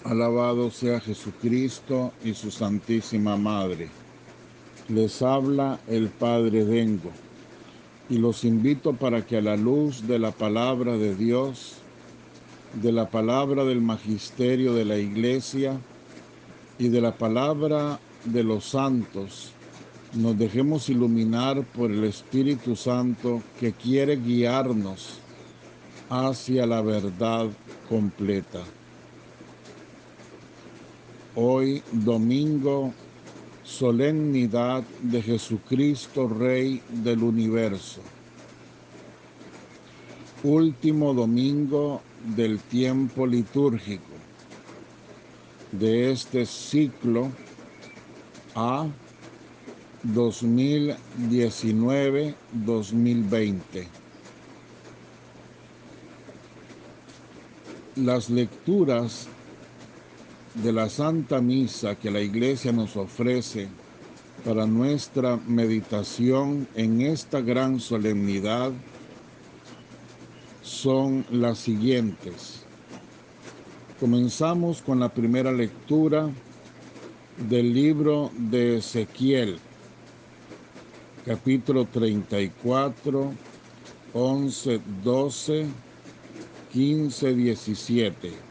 Alabado sea Jesucristo y su Santísima Madre. Les habla el Padre Dengo y los invito para que a la luz de la palabra de Dios, de la palabra del magisterio de la Iglesia y de la palabra de los santos, nos dejemos iluminar por el Espíritu Santo que quiere guiarnos hacia la verdad completa. Hoy, domingo, solemnidad de Jesucristo, Rey del Universo. Último domingo del tiempo litúrgico de este ciclo A 2019-2020. Las lecturas de la Santa Misa que la Iglesia nos ofrece para nuestra meditación en esta gran solemnidad son las siguientes. Comenzamos con la primera lectura del libro de Ezequiel, capítulo 34, 11, 12, 15, 17.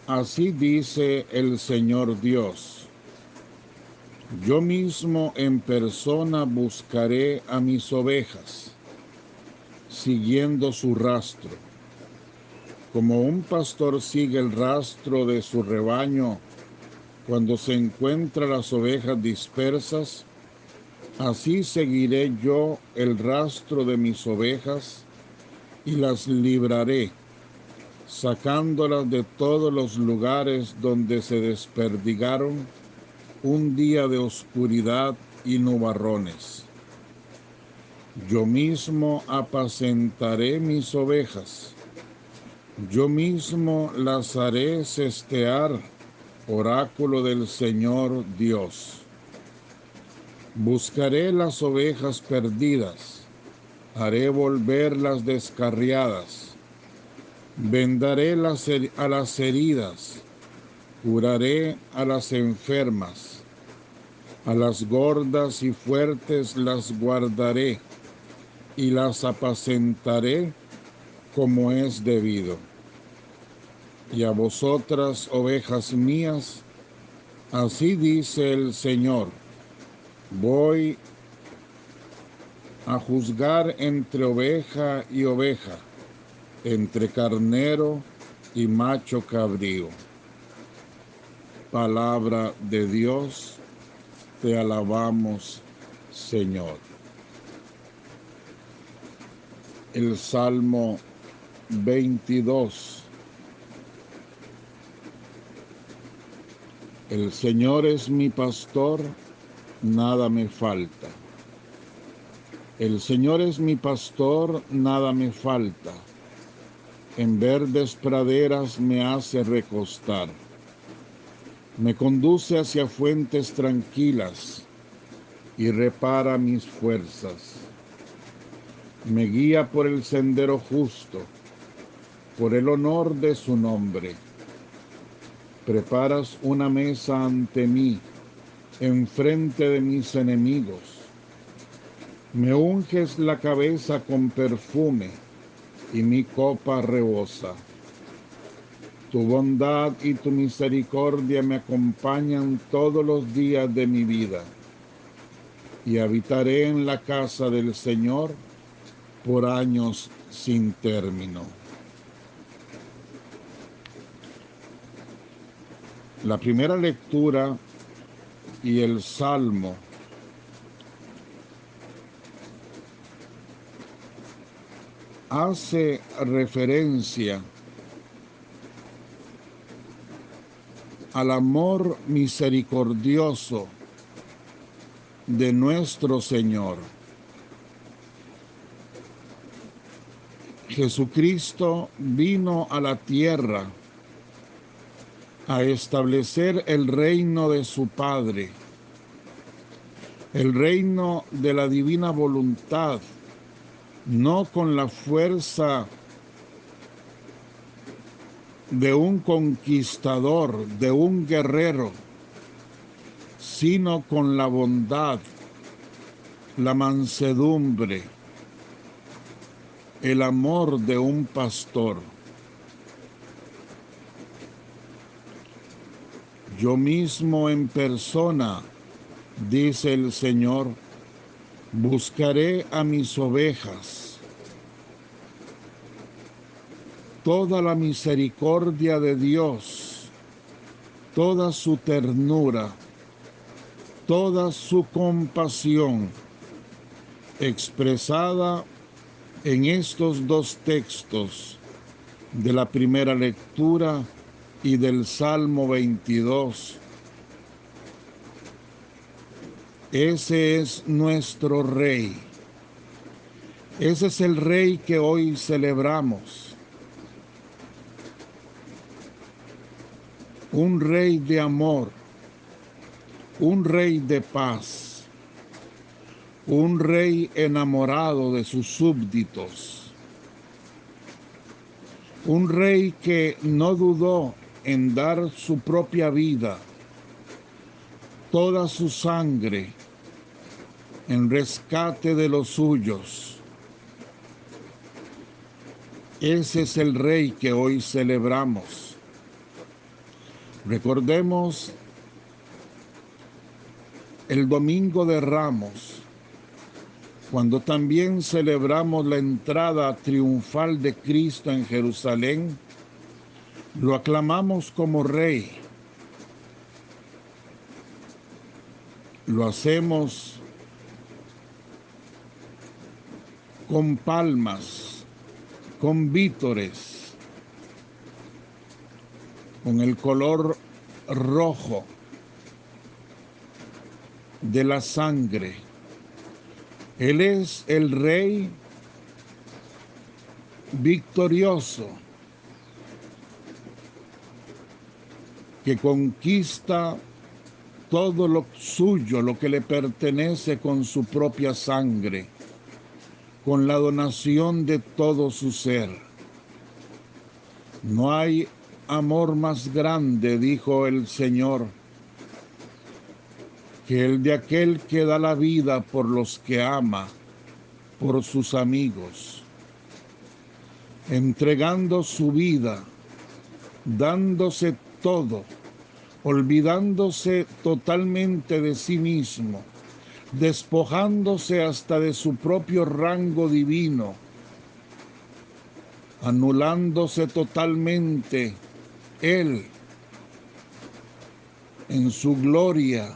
Así dice el Señor Dios: yo mismo en persona buscaré a mis ovejas, siguiendo su rastro. Como un pastor sigue el rastro de su rebaño cuando se encuentra las ovejas dispersas, así seguiré yo el rastro de mis ovejas y las libraré, sacándolas de todos los lugares donde se desperdigaron un día de oscuridad y nubarrones. Yo mismo apacentaré mis ovejas, yo mismo las haré sestear, oráculo del Señor Dios. Buscaré las ovejas perdidas, haré volver las descarriadas, vendaré a las heridas, curaré a las enfermas, a las gordas y fuertes las guardaré y las apacentaré como es debido. Y a vosotras, ovejas mías, así dice el Señor: voy a juzgar entre oveja y oveja, entre carnero y macho cabrío. Palabra de Dios, te alabamos, Señor. El Salmo 22. El Señor es mi pastor, nada me falta. El Señor es mi pastor, nada me falta. En verdes praderas me hace recostar. Me conduce hacia fuentes tranquilas y repara mis fuerzas. Me guía por el sendero justo, por el honor de su nombre. Preparas una mesa ante mí, enfrente de mis enemigos. Me unges la cabeza con perfume, y mi copa rebosa. Tu bondad y tu misericordia me acompañan todos los días de mi vida, y habitaré en la casa del Señor por años sin término. La primera lectura y el Salmo hace referencia al amor misericordioso de nuestro Señor. Jesucristo vino a la tierra a establecer el reino de su Padre, el reino de la divina voluntad, no con la fuerza de un conquistador, de un guerrero, sino con la bondad, la mansedumbre, el amor de un pastor. Yo mismo en persona, dice el Señor, buscaré a mis ovejas. Toda la misericordia de Dios, toda su ternura, toda su compasión, expresada en estos dos textos de la primera lectura y del Salmo 22. Ese es nuestro Rey. Ese es el Rey que hoy celebramos. Un Rey de amor, un Rey de paz, un Rey enamorado de sus súbditos, un Rey que no dudó en dar su propia vida, toda su sangre, en rescate de los suyos. Ese es el Rey que hoy celebramos. Recordemos el Domingo de Ramos, cuando también celebramos la entrada triunfal de Cristo en Jerusalén, lo aclamamos como Rey. Lo hacemos con palmas, con vítores, con el color rojo de la sangre. Él es el Rey victorioso que conquista todo lo suyo, lo que le pertenece con su propia sangre, con la donación de todo su ser. No hay amor más grande, dijo el Señor, que el de aquel que da la vida por los que ama, por sus amigos, entregando su vida, dándose todo, olvidándose totalmente de sí mismo, despojándose hasta de su propio rango divino, anulándose totalmente Él en su gloria.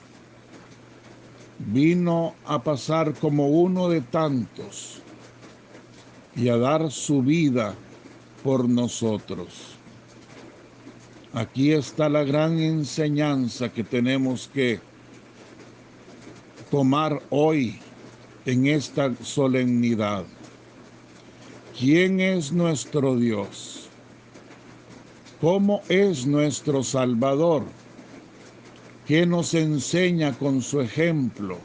Vino a pasar como uno de tantos y a dar su vida por nosotros. Aquí está la gran enseñanza que tenemos que tomar hoy en esta solemnidad. ¿Quién es nuestro Dios? ¿Cómo es nuestro Salvador? ¿Qué nos enseña con su ejemplo?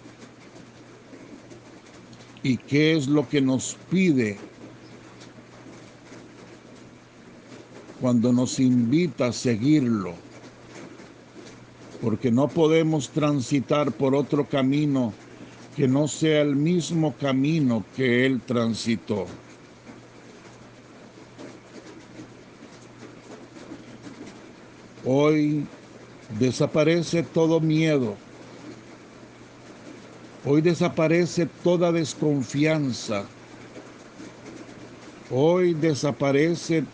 ¿Y qué es lo que nos pide cuando nos invita a seguirlo? Porque no podemos transitar por otro camino que no sea el mismo camino que Él transitó. Hoy desaparece todo miedo. Hoy desaparece toda desconfianza. Hoy desaparece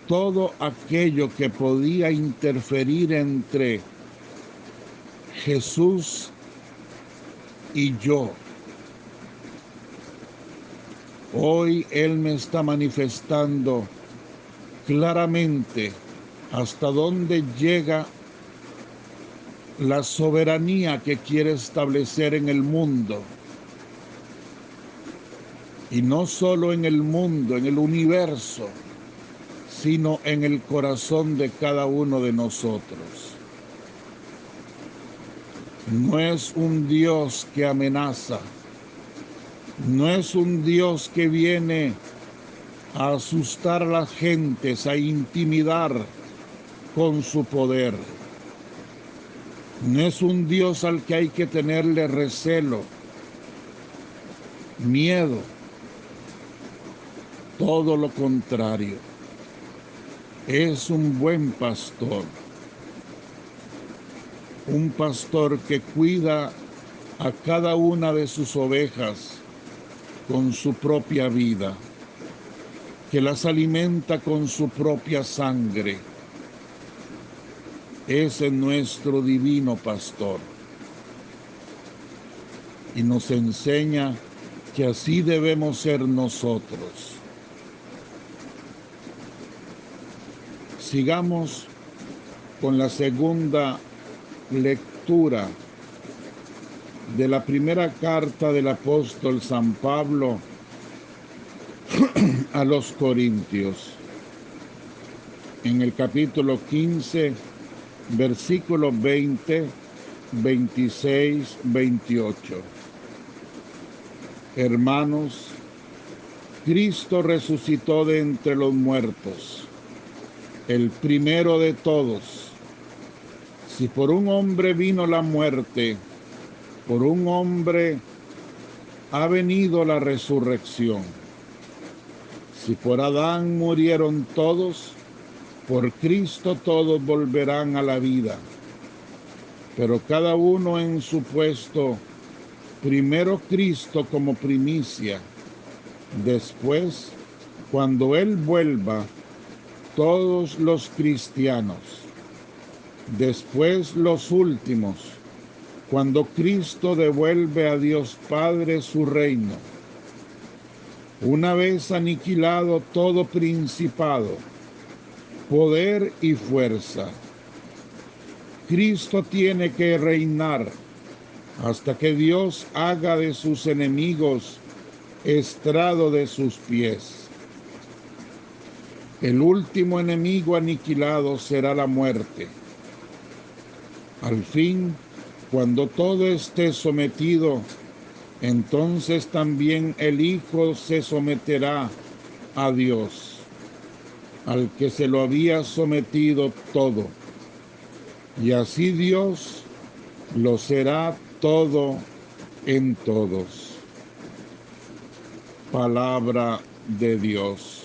todo aquello que podía interferir entre Jesús y yo. Hoy Él me está manifestando claramente hasta dónde llega la soberanía que quiere establecer en el mundo. Y no solo en el mundo, en el universo, sino en el corazón de cada uno de nosotros. No es un Dios que amenaza, no es un Dios que viene a asustar a las gentes, a intimidar con su poder. No es un Dios al que hay que tenerle recelo, miedo, todo lo contrario. Es un buen pastor, un pastor que cuida a cada una de sus ovejas con su propia vida, que las alimenta con su propia sangre. Ese es nuestro divino pastor. Y nos enseña que así debemos ser nosotros. Sigamos con la segunda lectura de la primera carta del apóstol San Pablo a los Corintios. En el capítulo 15, versículos 20, 26, 28. Hermanos, Cristo resucitó de entre los muertos, el primero de todos. Si por un hombre vino la muerte, por un hombre ha venido la resurrección. Si por Adán murieron todos, por Cristo todos volverán a la vida. Pero cada uno en su puesto, primero Cristo como primicia, después, cuando Él vuelva, todos los cristianos. Después los últimos, cuando Cristo devuelve a Dios Padre su reino. Una vez aniquilado todo principado, poder y fuerza, Cristo tiene que reinar hasta que Dios haga de sus enemigos estrado de sus pies. El último enemigo aniquilado será la muerte. Al fin, cuando todo esté sometido, entonces también el Hijo se someterá a Dios, al que se lo había sometido todo. Y así Dios lo será todo en todos. Palabra de Dios.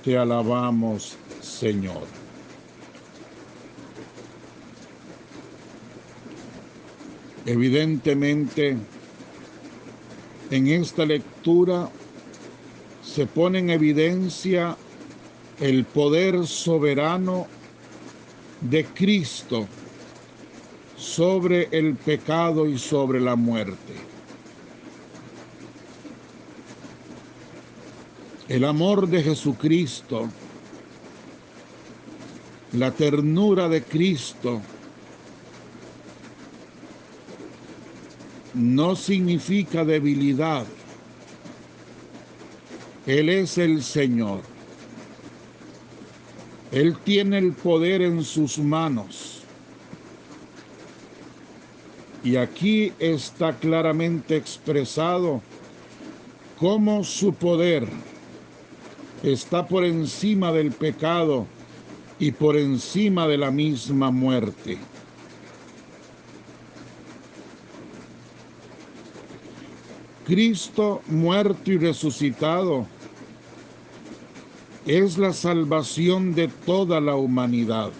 Te alabamos, Señor. Evidentemente, en esta lectura se pone en evidencia el poder soberano de Cristo sobre el pecado y sobre la muerte. El amor de Jesucristo, la ternura de Cristo, no significa debilidad. Él es el Señor. Él tiene el poder en sus manos. Y aquí está claramente expresado cómo su poder está por encima del pecado y por encima de la misma muerte. Cristo muerto y resucitado es la salvación de toda la humanidad.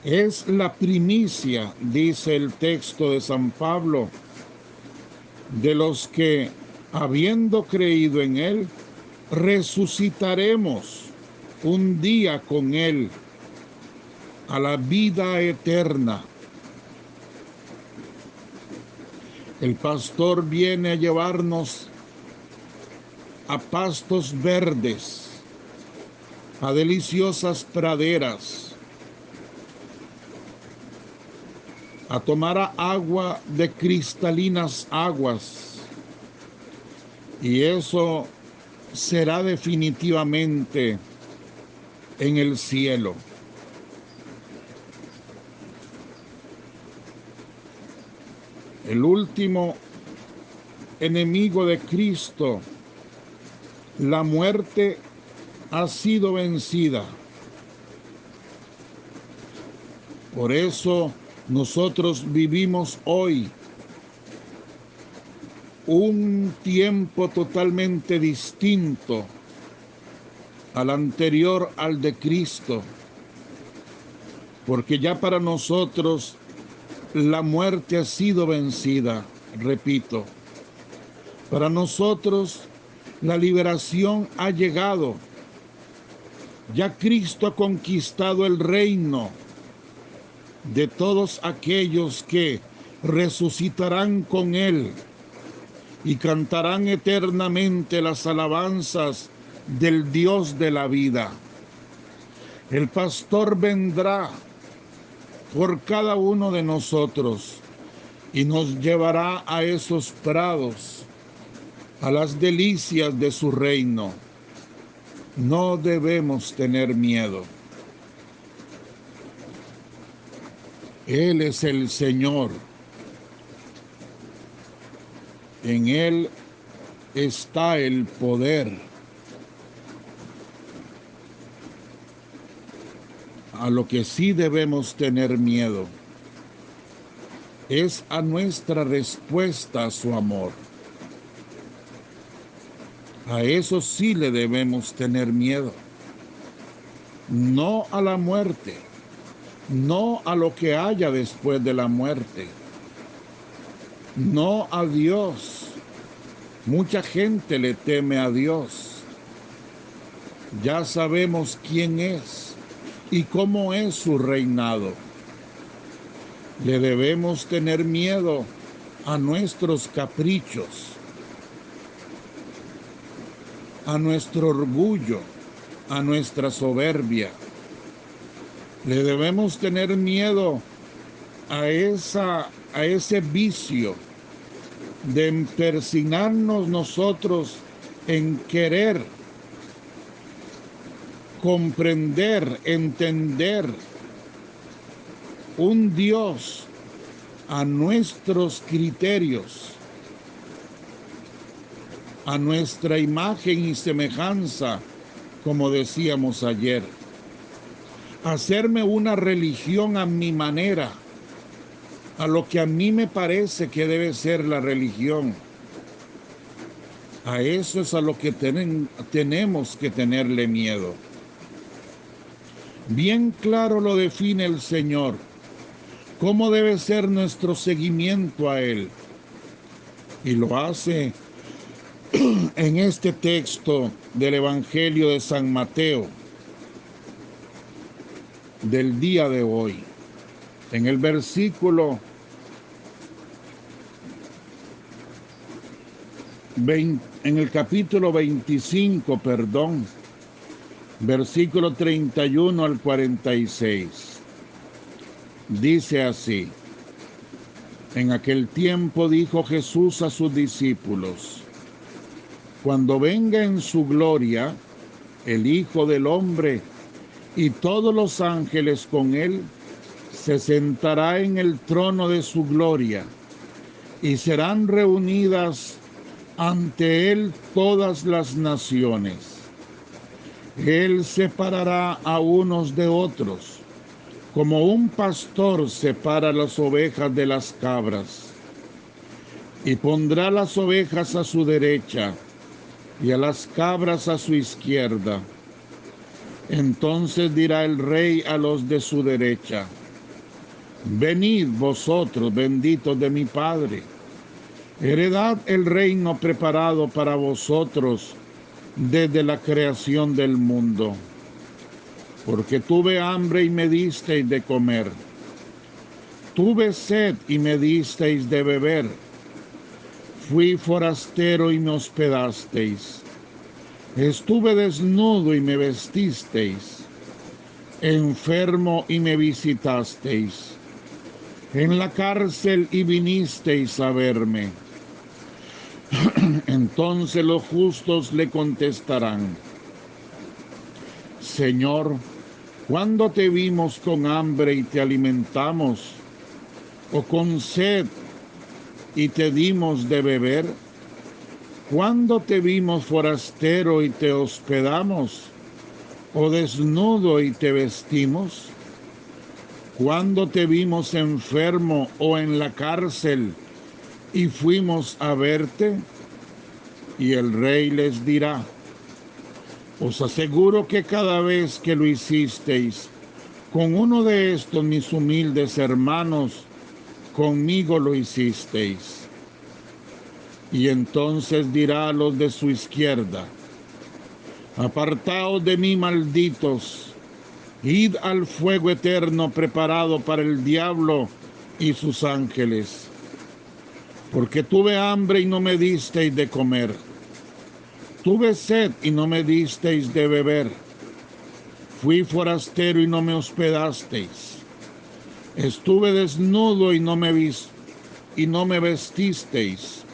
Es la primicia, dice el texto de San Pablo, de los que, habiendo creído en Él, resucitaremos un día con Él a la vida eterna. El pastor viene a llevarnos a pastos verdes, a deliciosas praderas, a tomar agua de cristalinas aguas, y eso será definitivamente en el cielo. El último enemigo de Cristo La muerte ha sido vencida. Por eso nosotros vivimos hoy un tiempo totalmente distinto al anterior, al de Cristo, porque ya para nosotros la muerte ha sido vencida, repito. Para nosotros la liberación ha llegado. Ya Cristo ha conquistado el reino de todos aquellos que resucitarán con Él y cantarán eternamente las alabanzas del Dios de la vida. El pastor vendrá por cada uno de nosotros y nos llevará a esos prados, a las delicias de su reino. No debemos tener miedo. Él es el Señor. En Él está el poder. A lo que sí debemos tener miedo es a nuestra respuesta a su amor. A eso sí le debemos tener miedo. No a la muerte, no a lo que haya después de la muerte, no a Dios. Mucha gente le teme a Dios. Ya sabemos quién es y cómo es su reinado. Le debemos tener miedo a nuestros caprichos, a nuestro orgullo, a nuestra soberbia. Le debemos tener miedo a ese vicio de empecinarnos nosotros en querer comprender, entender un Dios a nuestros criterios, a nuestra imagen y semejanza, como decíamos ayer. Hacerme una religión a mi manera, a lo que a mí me parece que debe ser la religión. A eso es a lo que tenemos que tenerle miedo. Bien claro lo define el Señor, cómo debe ser nuestro seguimiento a Él. Y lo hace en este texto del Evangelio de San Mateo, del día de hoy. En el versículo 20, en el capítulo 25, versículo 31 al 46. Dice así: En aquel tiempo dijo Jesús a sus discípulos: Cuando venga en su gloria el Hijo del Hombre y todos los ángeles con él, se sentará en el trono de su gloria y serán reunidas ante él todas las naciones. Él separará a unos de otros, como un pastor separa las ovejas de las cabras, y pondrá las ovejas a su derecha y a las cabras a su izquierda. Entonces dirá el rey a los de su derecha: Venid vosotros, benditos de mi Padre, heredad el reino preparado para vosotros desde la creación del mundo. Porque tuve hambre y me disteis de comer, tuve sed y me disteis de beber, fui forastero y me hospedasteis, estuve desnudo y me vestisteis, enfermo y me visitasteis, en la cárcel y vinisteis a verme. Entonces los justos le contestarán: Señor, ¿cuándo te vimos con hambre y te alimentamos, o con sed y te dimos de beber? ¿Cuándo te vimos forastero y te hospedamos? ¿O desnudo y te vestimos? ¿Cuándo te vimos enfermo o en la cárcel y fuimos a verte? Y el rey les dirá: os aseguro que cada vez que lo hicisteis con uno de estos mis humildes hermanos, conmigo lo hicisteis. Y entonces dirá a los de su izquierda: apartaos de mí, malditos, id al fuego eterno preparado para el diablo y sus ángeles. Porque tuve hambre y no me disteis de comer, tuve sed y no me disteis de beber, fui forastero y no me hospedasteis, estuve desnudo y no me vestisteis,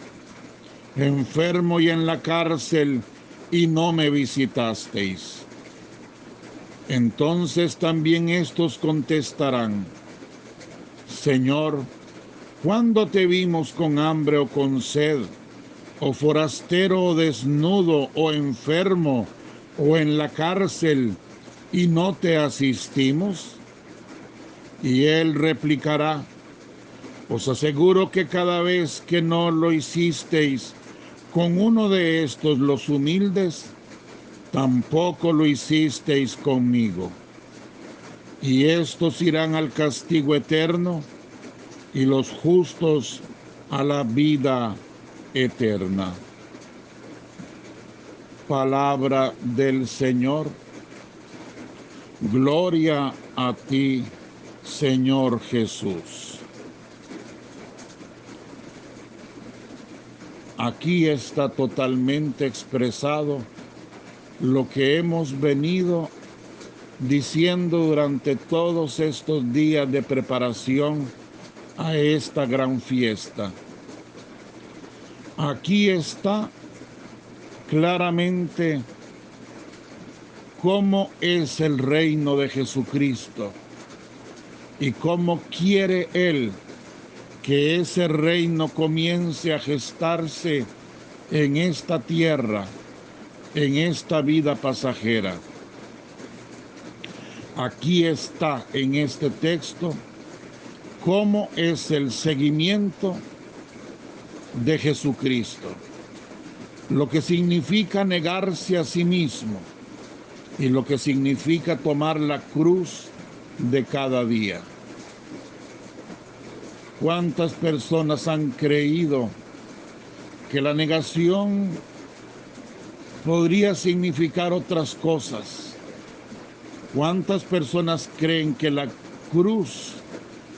enfermo y en la cárcel y no me visitasteis. Entonces también estos contestarán: Señor, ¿cuándo te vimos con hambre o con sed, o forastero o desnudo, o enfermo, o en la cárcel, y no te asistimos? Y él replicará: os aseguro que cada vez que no lo hicisteis con uno de estos los humildes, tampoco lo hicisteis conmigo. Y estos irán al castigo eterno, y los justos a la vida eterna. Palabra del Señor. Gloria a ti, Señor Jesús. Aquí está totalmente expresado lo que hemos venido diciendo durante todos estos días de preparación a esta gran fiesta. Aquí está claramente cómo es el reino de Jesucristo y cómo quiere Él que ese reino comience a gestarse en esta tierra, en esta vida pasajera. Aquí está en este texto cómo es el seguimiento de Jesucristo, lo que significa negarse a sí mismo y lo que significa tomar la cruz de cada día. ¿Cuántas personas han creído que la negación podría significar otras cosas? ¿Cuántas personas creen que la cruz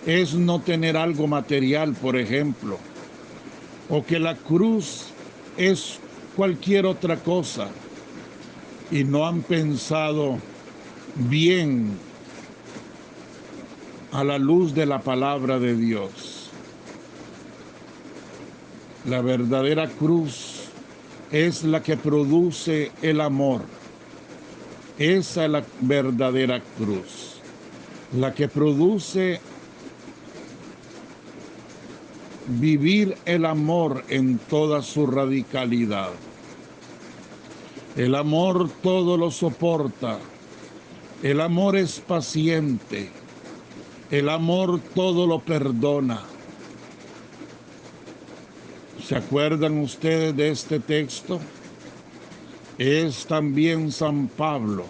es no tener algo material, por ejemplo? O que la cruz es cualquier otra cosa, y no han pensado bien a la luz de la palabra de Dios. La verdadera cruz es la que produce el amor. Esa es la verdadera cruz, la que produce vivir el amor en toda su radicalidad. El amor todo lo soporta, el amor es paciente, el amor todo lo perdona. ¿Se acuerdan ustedes de este texto? Es también San Pablo,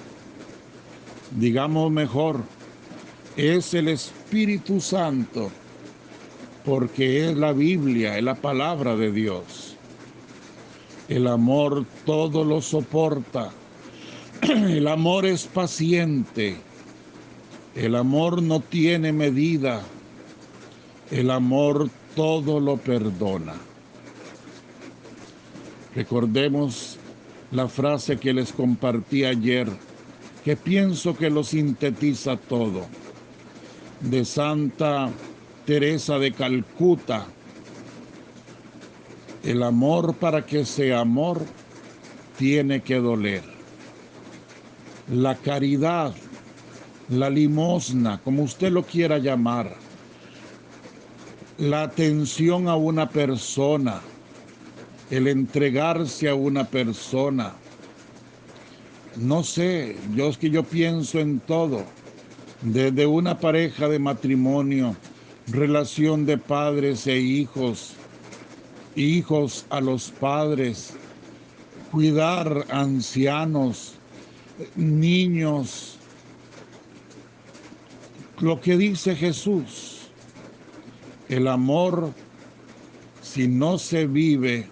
digamos mejor, es el Espíritu Santo, porque es la Biblia, es la palabra de Dios. El amor todo lo soporta, el amor es paciente, el amor no tiene medida, el amor todo lo perdona. Recordemos la frase que les compartí ayer, que pienso que lo sintetiza todo, de Santa Teresa de Calcuta: el amor, para que sea amor, tiene que doler. La caridad, la limosna, como usted lo quiera llamar, la atención a una persona, el entregarse a una persona. No sé, yo pienso en todo, desde una pareja de matrimonio, relación de padres e hijos, hijos a los padres, cuidar ancianos, niños. Lo que dice Jesús, el amor, si no se vive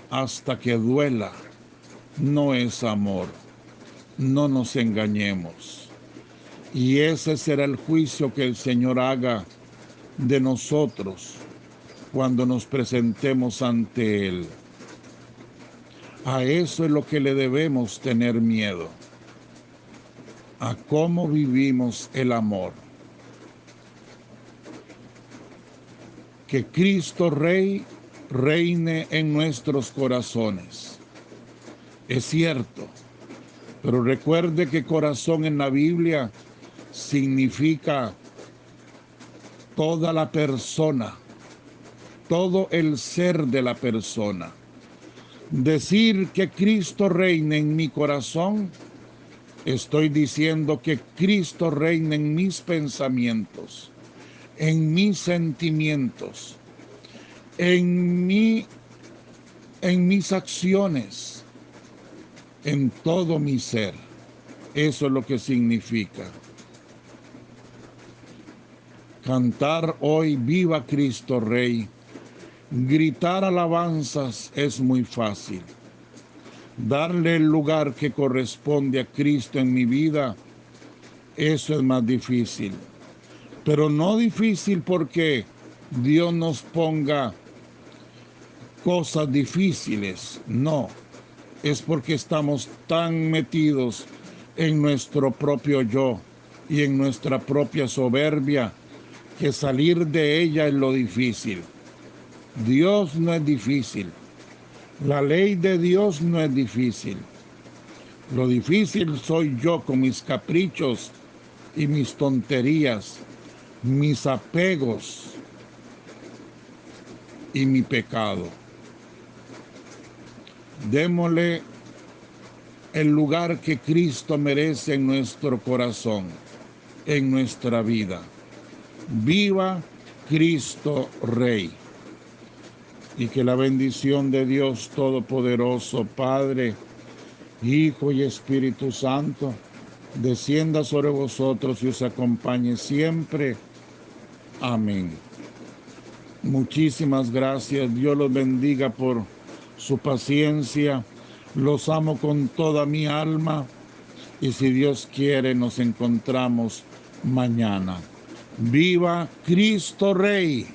hasta que duela, no es amor. No nos engañemos. Y ese será el juicio que el Señor haga de nosotros cuando nos presentemos ante Él. A eso es lo que le debemos tener miedo, a cómo vivimos el amor. Que Cristo Rey reine en nuestros corazones. Es cierto, pero recuerde que corazón en la Biblia significa toda la persona, todo el ser de la persona. Decir que Cristo reina en mi corazón, estoy diciendo que Cristo reina en mis pensamientos, en mis sentimientos, en mis acciones, en todo mi ser. Eso es lo que significa. Cantar hoy Viva Cristo Rey, gritar alabanzas es muy fácil. Darle el lugar que corresponde a Cristo en mi vida, eso es más difícil. Pero no difícil porque Dios nos ponga cosas difíciles, no. Es porque estamos tan metidos en nuestro propio yo y en nuestra propia soberbia que salir de ella es lo difícil. Dios no es difícil. La ley de Dios no es difícil. Lo difícil soy yo con mis caprichos y mis tonterías, mis apegos y mi pecado. Démosle el lugar que Cristo merece en nuestro corazón, en nuestra vida. Viva Cristo Rey. Y que la bendición de Dios Todopoderoso, Padre, Hijo y Espíritu Santo, descienda sobre vosotros y os acompañe siempre. Amén. Muchísimas gracias. Dios los bendiga por su paciencia. Los amo con toda mi alma. Y si Dios quiere, nos encontramos mañana. ¡Viva Cristo Rey!